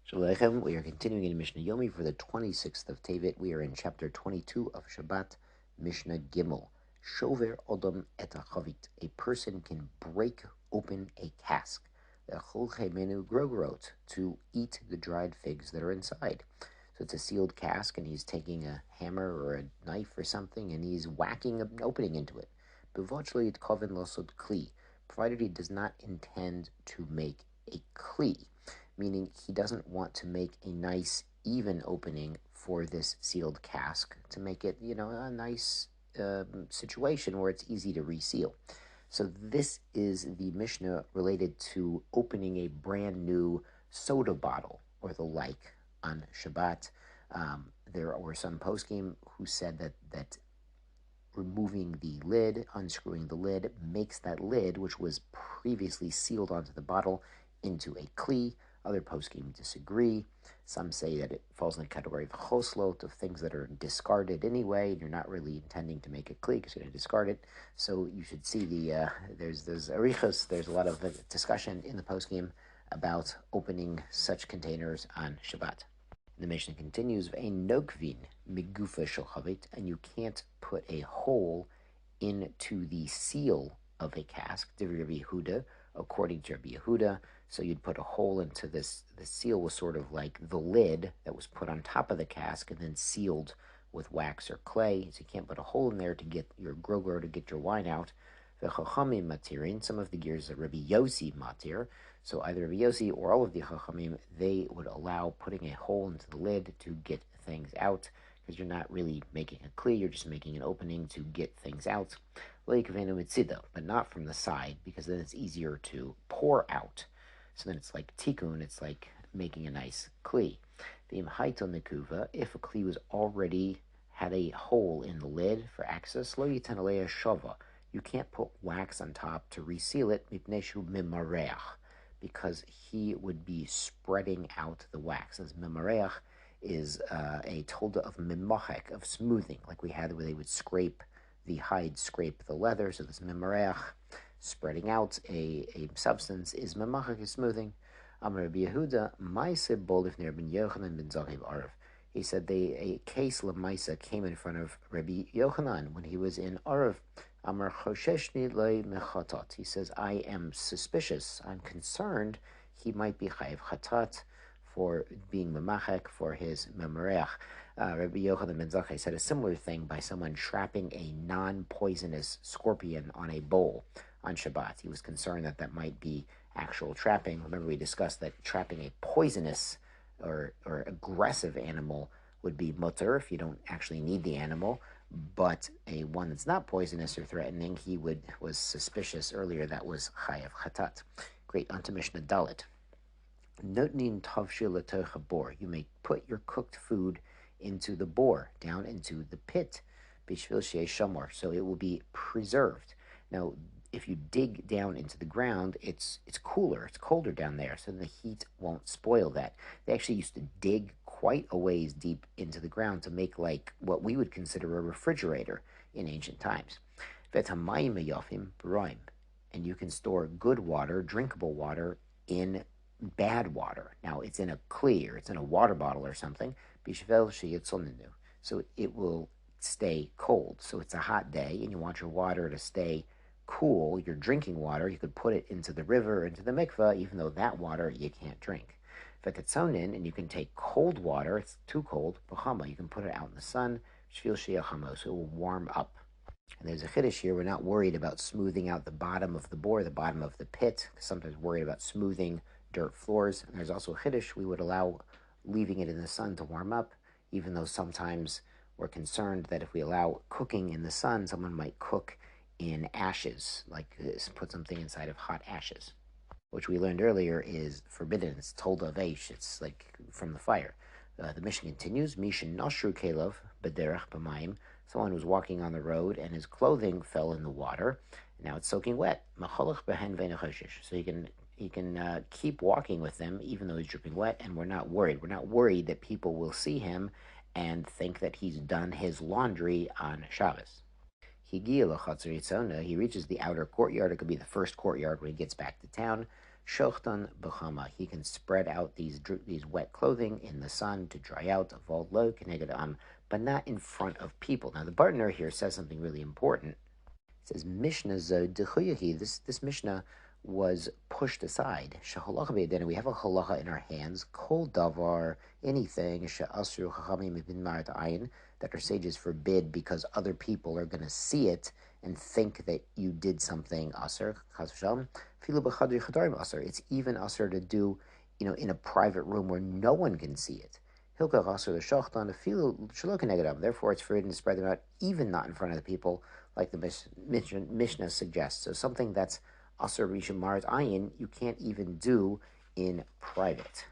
Shalom, we are continuing in Mishnah Yomi for the 26th of Tevet. We are in chapter 22 of Shabbat, Mishnah Gimel. Shover Odom et chavit. A person can break open a cask, to eat the dried figs that are inside. So it's a sealed cask, and he's taking a hammer or a knife or something, and he's whacking an opening into it. Provided he does not intend to make a kli, meaning he doesn't want to make a nice, even opening for this sealed cask to make it, a nice situation where it's easy to reseal. So this is the Mishnah related to opening a brand new soda bottle or the like on Shabbat. There were some poskim who said that removing the lid, unscrewing the lid, makes that lid, which was previously sealed onto the bottle, into a kli. Other poskim disagree. Some say that it falls in the category of choslot, of things that are discarded anyway, and you're not really intending to make a kli because you're going to discard it. So you should see there's arichos, there's a lot of discussion in the poskim about opening such containers on Shabbat. The Mishnah continues, and you can't put a hole into the seal of a cask, according to Rabbi Yehuda. So you'd put a hole into this. The seal was sort of like the lid that was put on top of the cask and then sealed with wax or clay. So you can't put a hole in there to get your grogro, to get your wine out. V'chachamim matirin, some of the gears of Rabbi Yossi matir. So either Rabbi Yossi or all of the chachamim, they would allow putting a hole into the lid to get things out, because you're not really making a kli, you're just making an opening to get things out. But not from the side, because then it's easier to pour out. So then it's like tikkun, it's like making a nice kli. If a kli was already had a hole in the lid for access, lo yitan aleya shava. You can't put wax on top to reseal it, because he would be spreading out the wax. As mimareach is a tolda of mimachek, of smoothing, like we had where they would scrape the hide, scrape the leather. So this mimareach, spreading out a substance, is mimachek, is smoothing. Amar Rabbi Yehuda, Maise bolif ner ben Yochanan ben Zakhev Arav. He said a case lemaisa came in front of Rabbi Yochanan when he was in Arav. Amar chosheshni le mechatat. He says, I am suspicious, I'm concerned he might be chayiv chatat for being memachek for his memoreach. Rabbi Yochanan ben Zakkai said a similar thing by someone trapping a non-poisonous scorpion on a bowl on Shabbat. He was concerned that might be actual trapping. Remember, we discussed that trapping a poisonous or aggressive animal would be mutter if you don't actually need the animal, but a one that's not poisonous or threatening, he was suspicious earlier that was chayav chatat. Great, onto Mishnah Dalet. Notnin tavshil letocha bor. You may put your cooked food into the bor, down into the pit, bishvil shei shamor, so it will be preserved. Now, if you dig down into the ground, it's cooler, it's colder down there, so the heat won't spoil that. They actually used to dig quite a ways deep into the ground to make like what we would consider a refrigerator in ancient times. And you can store good water, drinkable water, in bad water. Now, it's in a clear, it's in a water bottle or something, so it will stay cold. So it's a hot day and you want your water to stay cool, your drinking water, you could put it into the river, into the mikveh, even though that water you can't drink. And you can take cold water, it's too cold, you can put it out in the sun, so it will warm up. And there's a chiddush here, we're not worried about smoothing out the bottom of the bor, the bottom of the pit, because sometimes worried about smoothing dirt floors. And there's also a chiddush, we would allow leaving it in the sun to warm up, even though sometimes we're concerned that if we allow cooking in the sun, someone might cook in ashes, like this, put something inside of hot ashes, which we learned earlier is forbidden. It's told of Eish, it's like from the fire. The Mishnah continues, Mishin Nashru Kelov Bederach B'mayim. Someone was walking on the road and his clothing fell in the water. Now it's soaking wet. So he can keep walking with them even though he's dripping wet, and we're not worried. We're not worried that people will see him and think that he's done his laundry on Shabbos. He reaches the outer courtyard. It could be the first courtyard when he gets back to town. Shochtan b'chama. He can spread out these wet clothing in the sun to dry out. Avol lo keneged am, but not in front of people. Now the Bartner here says something really important. It says Mishnah zo dechuyahi. This Mishnah was pushed aside. Shahalacha b'yadenu. We have a halacha in our hands. Kol davar, anything she'asru chachamim bin marit ayin, that our sages forbid because other people are going to see it and think that you did something asr. Filu b'chadri chadarim asr. It's even asr to do, in a private room where no one can see it. Hilkach asr l'shachtan filu shelo keneged. Therefore, it's forbidden to spread them out, even not in front of the people, like the Mishnah suggests. So something that's Asr Rishon Marit Ayin, you can't even do in private.